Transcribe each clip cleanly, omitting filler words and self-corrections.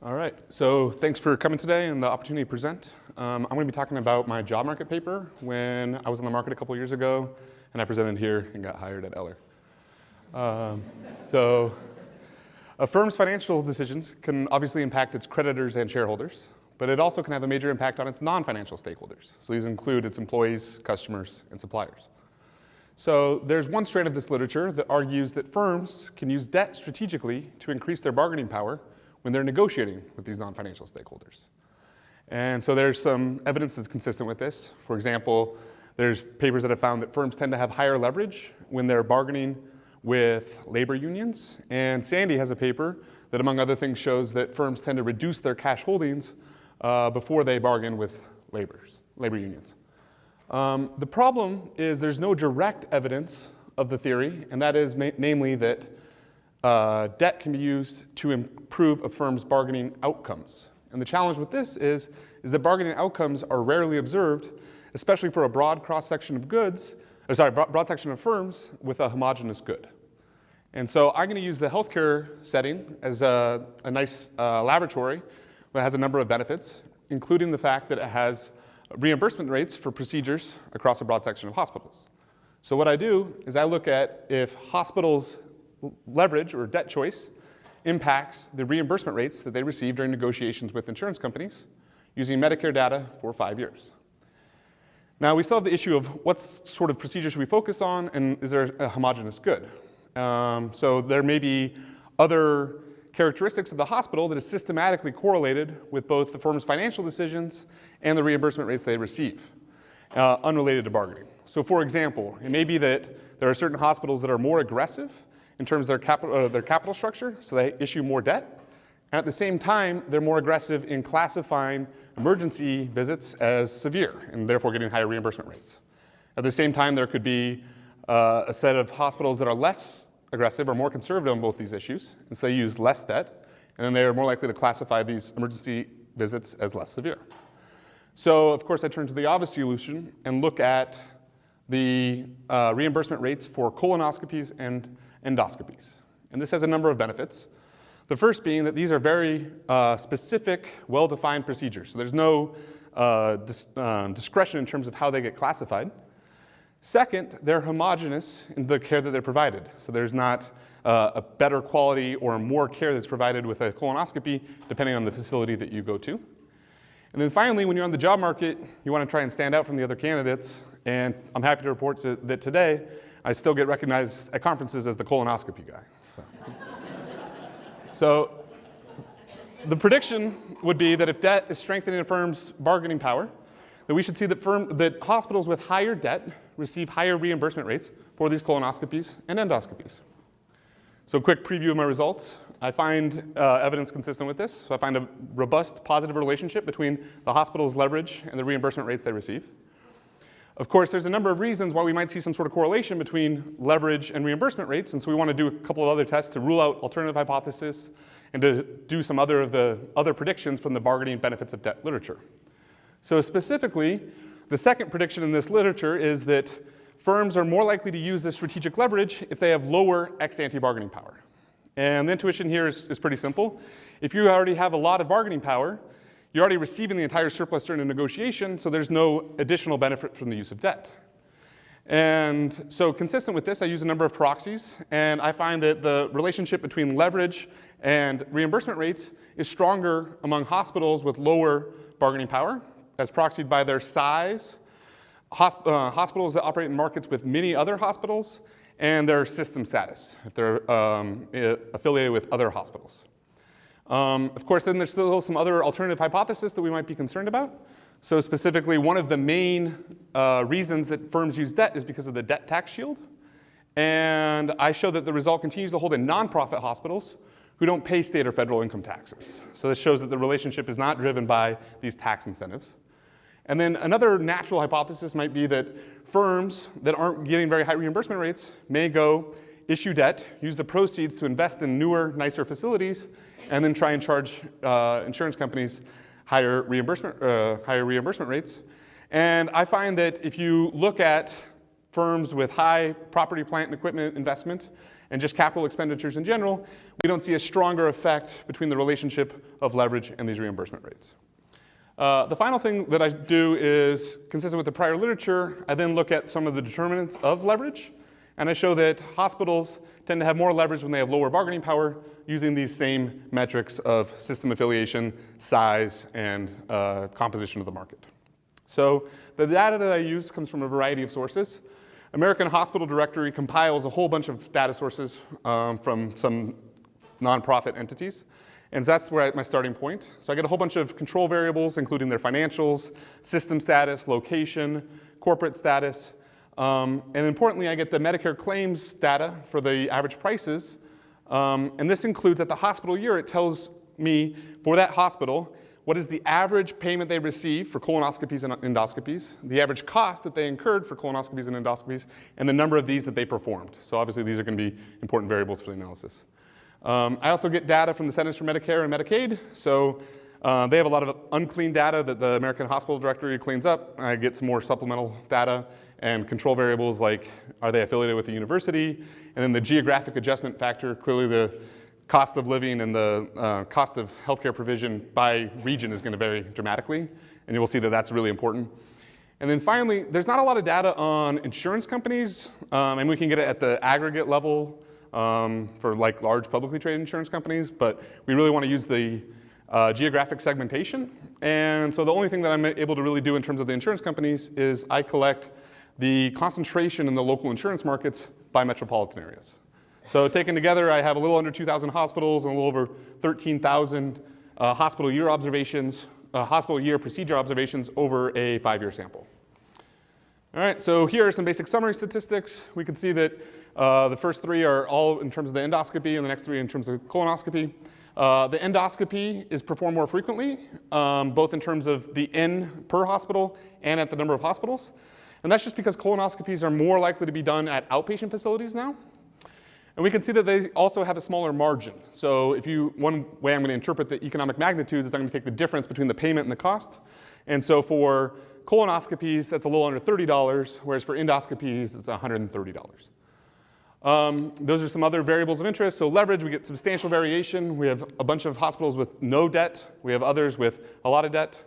All right, so thanks for coming today and the opportunity to present. I'm going to be talking about my job market paper when I was on the market a couple years ago, and I presented here and got hired at Eller. So a firm's financial decisions can obviously impact its creditors and shareholders, but it also can have a major impact on its non-financial stakeholders. So these include its employees, customers, and suppliers. So there's one strand of this literature that argues that firms can use debt strategically to increase their bargaining power when they're negotiating with these non-financial stakeholders. And so there's some evidence that's consistent with this. For example, there's papers that have found that firms tend to have higher leverage when they're bargaining with labor unions. And Sandy has a paper that, among other things, shows that firms tend to reduce their cash holdings before they bargain with labor unions. The problem is there's no direct evidence of the theory, and that is namely that debt can be used to improve a firm's bargaining outcomes. And the challenge with this is that bargaining outcomes are rarely observed, especially for a broad cross-section of broad section of firms with a homogeneous good. And so I'm going to use the healthcare setting as a nice laboratory that has a number of benefits, including the fact that it has reimbursement rates for procedures across a broad section of hospitals. So what I do is I look at if hospitals' leverage or debt choice impacts the reimbursement rates that they receive during negotiations with insurance companies using Medicare data for 5 years. Now, we still have the issue of what sort of procedure should we focus on, and is there a homogeneous good? So there may be other characteristics of the hospital that is systematically correlated with both the firm's financial decisions and the reimbursement rates they receive, unrelated to bargaining. So for example, it may be that there are certain hospitals that are more aggressive in terms of their capital structure, so they issue more debt. And at the same time, they're more aggressive in classifying emergency visits as severe, and therefore getting higher reimbursement rates. At the same time, there could be a set of hospitals that are less aggressive or more conservative on both these issues, and so they use less debt, and then they are more likely to classify these emergency visits as less severe. So, of course, I turn to the obvious solution and look at the reimbursement rates for colonoscopies and endoscopies. And this has a number of benefits. The first being that these are very specific, well-defined procedures. So there's no discretion in terms of how they get classified. Second, they're homogeneous in the care that they're provided. So there's not a better quality or more care that's provided with a colonoscopy, depending on the facility that you go to. And then finally, when you're on the job market, you want to try and stand out from the other candidates. And I'm happy to report that today, I still get recognized at conferences as the colonoscopy guy. So the prediction would be that if debt is strengthening a firm's bargaining power, that we should see that hospitals with higher debt receive higher reimbursement rates for these colonoscopies and endoscopies. So a quick preview of my results. I find evidence consistent with this. So I find a robust positive relationship between the hospital's leverage and the reimbursement rates they receive. Of course, there's a number of reasons why we might see some sort of correlation between leverage and reimbursement rates, and so we want to do a couple of other tests to rule out alternative hypotheses and to do some other predictions from the bargaining benefits of debt literature. So specifically, the second prediction in this literature is that firms are more likely to use this strategic leverage if they have lower ex-ante bargaining power. And the intuition here is pretty simple. If you already have a lot of bargaining power, you're already receiving the entire surplus during a negotiation, so there's no additional benefit from the use of debt. And so consistent with this, I use a number of proxies, and I find that the relationship between leverage and reimbursement rates is stronger among hospitals with lower bargaining power, as proxied by their size, hospitals that operate in markets with many other hospitals, and their system status, if they're affiliated with other hospitals. Of course, then there's still some other alternative hypotheses that we might be concerned about. So specifically, one of the main reasons that firms use debt is because of the debt tax shield. And I show that the result continues to hold in nonprofit hospitals who don't pay state or federal income taxes. So this shows that the relationship is not driven by these tax incentives. And then another natural hypothesis might be that firms that aren't getting very high reimbursement rates may go issue debt, use the proceeds to invest in newer, nicer facilities, and then try and charge insurance companies higher reimbursement rates. And I find that if you look at firms with high property, plant, and equipment investment, and just capital expenditures in general, we don't see a stronger effect between the relationship of leverage and these reimbursement rates. The final thing that I do is, consistent with the prior literature, I then look at some of the determinants of leverage, and I show that hospitals tend to have more leverage when they have lower bargaining power using these same metrics of system affiliation, size, and composition of the market. So the data that I use comes from a variety of sources. American Hospital Directory compiles a whole bunch of data sources from some nonprofit entities. And that's where my starting point. So I get a whole bunch of control variables, including their financials, system status, location, corporate status. And importantly, I get the Medicare claims data for the average prices. And this includes at the hospital year, it tells me for that hospital, what is the average payment they receive for colonoscopies and endoscopies, the average cost that they incurred for colonoscopies and endoscopies, and the number of these that they performed. So obviously these are going to be important variables for the analysis. I also get data from the Centers for Medicare and Medicaid. So they have a lot of unclean data that the American Hospital Directory cleans up. I get some more supplemental data and control variables like, are they affiliated with a university? And then the geographic adjustment factor, clearly the cost of living and the cost of healthcare provision by region is going to vary dramatically. And you will see that that's really important. And then finally, there's not a lot of data on insurance companies, and we can get it at the aggregate level for like large publicly traded insurance companies, but we really want to use the geographic segmentation. And so the only thing that I'm able to really do in terms of the insurance companies is I collect the concentration in the local insurance markets by metropolitan areas. So taken together, I have a little under 2,000 hospitals and a little over 13,000 hospital year observations, hospital year procedure observations over a 5-year sample. All right, so here are some basic summary statistics. We can see that the first 3 are all in terms of the endoscopy and the next 3 in terms of colonoscopy. The endoscopy is performed more frequently, both in terms of the N per hospital and at the number of hospitals. And that's just because colonoscopies are more likely to be done at outpatient facilities now. And we can see that they also have a smaller margin. So one way I'm going to interpret the economic magnitudes is I'm going to take the difference between the payment and the cost. And so for colonoscopies, that's a little under $30, whereas for endoscopies, it's $130. Those are some other variables of interest. So leverage, we get substantial variation. We have a bunch of hospitals with no debt. We have others with a lot of debt.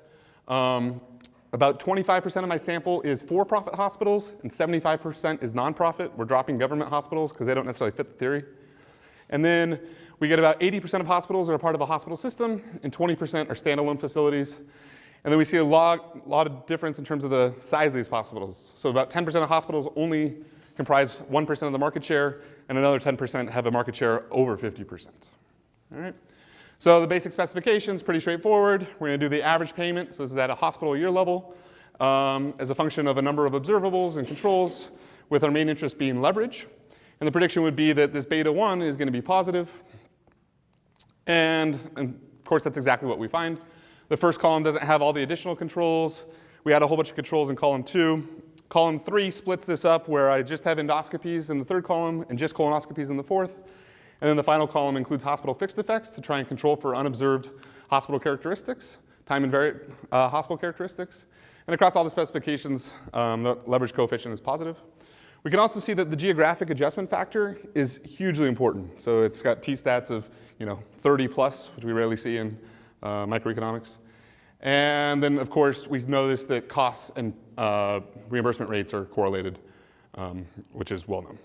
About 25% of my sample is for-profit hospitals, and 75% is nonprofit. We're dropping government hospitals because they don't necessarily fit the theory. And then we get about 80% of hospitals are a part of a hospital system, and 20% are standalone facilities. And then we see a lot of difference in terms of the size of these hospitals. So about 10% of hospitals only comprise 1% of the market share, and another 10% have a market share over 50%. All right. So the basic specifications, pretty straightforward. We're going to do the average payment, so this is at a hospital year level, as a function of a number of observables and controls, with our main interest being leverage. And the prediction would be that this beta 1 is going to be positive. And of course, that's exactly what we find. The first column doesn't have all the additional controls. We add a whole bunch of controls in column 2. Column 3 splits this up where I just have endoscopies in the 3rd column and just colonoscopies in the 4th. And then the final column includes hospital fixed effects to try and control for unobserved hospital characteristics, time invariant hospital characteristics. And across all the specifications, the leverage coefficient is positive. We can also see that the geographic adjustment factor is hugely important. So it's got t-stats of 30 plus, which we rarely see in microeconomics. And then, of course, we notice that costs and reimbursement rates are correlated, which is well known.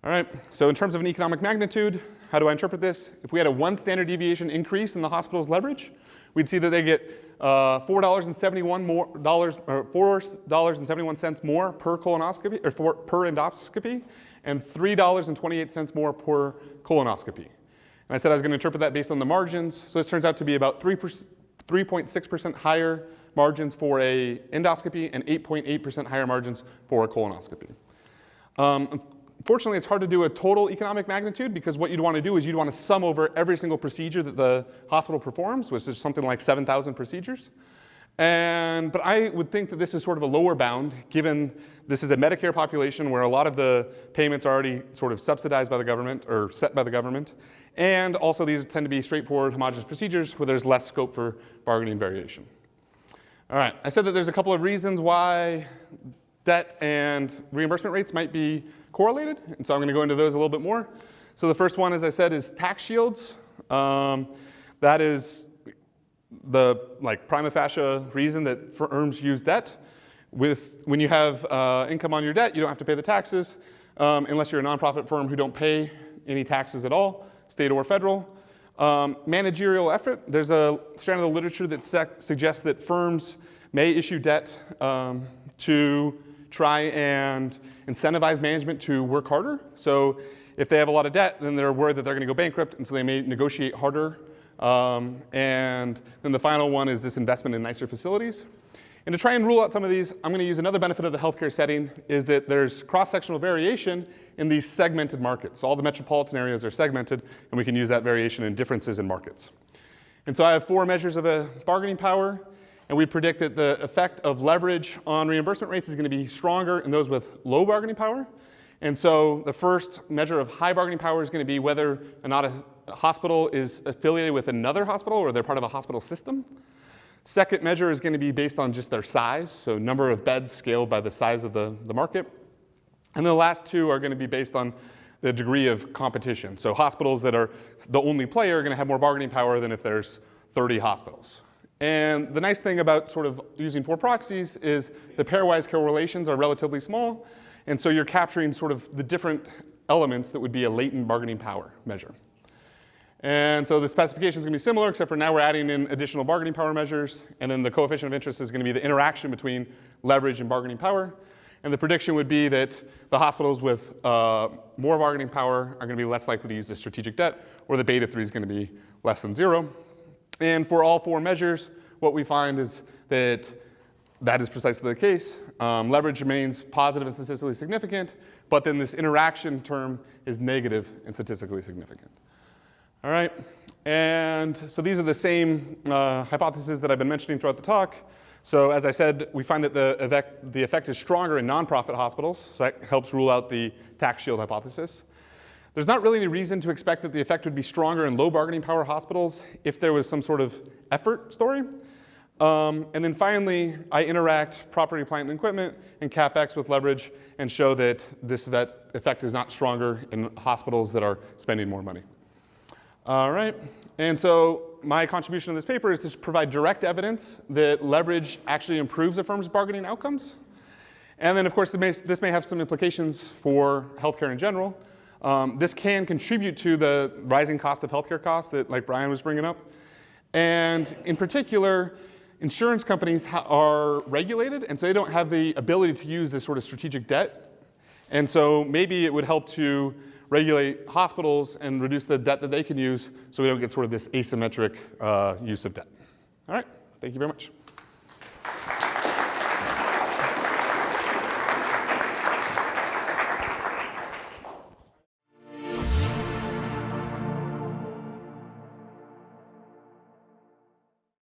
All right, so in terms of an economic magnitude, how do I interpret this? If we had a 1 standard deviation increase in the hospital's leverage, we'd see that they get $4.71 more per colonoscopy, or per endoscopy, and $3.28 more per colonoscopy. And I said I was going to interpret that based on the margins. So this turns out to be about 3.6% higher margins for a endoscopy and 8.8% higher margins for a colonoscopy. Unfortunately, it's hard to do a total economic magnitude because what you'd want to do is you'd want to sum over every single procedure that the hospital performs, which is something like 7,000 procedures. But I would think that this is sort of a lower bound, given this is a Medicare population where a lot of the payments are already sort of subsidized by the government or set by the government. And also these tend to be straightforward homogeneous procedures where there's less scope for bargaining variation. All right, I said that there's a couple of reasons why debt and reimbursement rates might be correlated, and so I'm going to go into those a little bit more. So the first one, as I said, is tax shields. That is the prima facie reason that firms use debt. When you have income on your debt, you don't have to pay the taxes unless you're a nonprofit firm who don't pay any taxes at all, state or federal. Managerial effort. There's a strand of the literature that suggests that firms may issue debt to try and incentivize management to work harder. So if they have a lot of debt, then they're worried that they're going to go bankrupt, and so they may negotiate harder. And then the final one is this investment in nicer facilities. And to try and rule out some of these, I'm going to use another benefit of the healthcare setting, is that there's cross-sectional variation in these segmented markets. So all the metropolitan areas are segmented, and we can use that variation in differences in markets. And so I have 4 measures of a bargaining power, and we predict that the effect of leverage on reimbursement rates is going to be stronger in those with low bargaining power. And so the first measure of high bargaining power is going to be whether or not a hospital is affiliated with another hospital or they're part of a hospital system. Second measure is going to be based on just their size, so number of beds scaled by the size of the market. And the last 2 are going to be based on the degree of competition. So hospitals that are the only player are going to have more bargaining power than if there's 30 hospitals. And the nice thing about sort of using 4 proxies is the pairwise correlations are relatively small, and so you're capturing sort of the different elements that would be a latent bargaining power measure. And so the specification is going to be similar, except for now we're adding in additional bargaining power measures, and then the coefficient of interest is going to be the interaction between leverage and bargaining power. And the prediction would be that the hospitals with more bargaining power are going to be less likely to use the strategic debt, or the beta 3 is going to be less than 0. And for all 4 measures, what we find is that that is precisely the case. Leverage remains positive and statistically significant, but then this interaction term is negative and statistically significant. All right, and so these are the same hypotheses that I've been mentioning throughout the talk. So as I said, we find that the effect is stronger in nonprofit hospitals, so that helps rule out the tax shield hypothesis. There's not really any reason to expect that the effect would be stronger in low bargaining power hospitals if there was some sort of effort story. And then finally, I interact property, plant, and equipment and CapEx with leverage and show that this effect is not stronger in hospitals that are spending more money. All right, and so my contribution to this paper is to provide direct evidence that leverage actually improves a firm's bargaining outcomes. And then, of course, this may have some implications for healthcare in general. This can contribute to the rising cost of healthcare costs that, like Brian was bringing up. And in particular, insurance companies are regulated, and so they don't have the ability to use this sort of strategic debt. And so maybe it would help to regulate hospitals and reduce the debt that they can use so we don't get sort of this asymmetric use of debt. All right, thank you very much.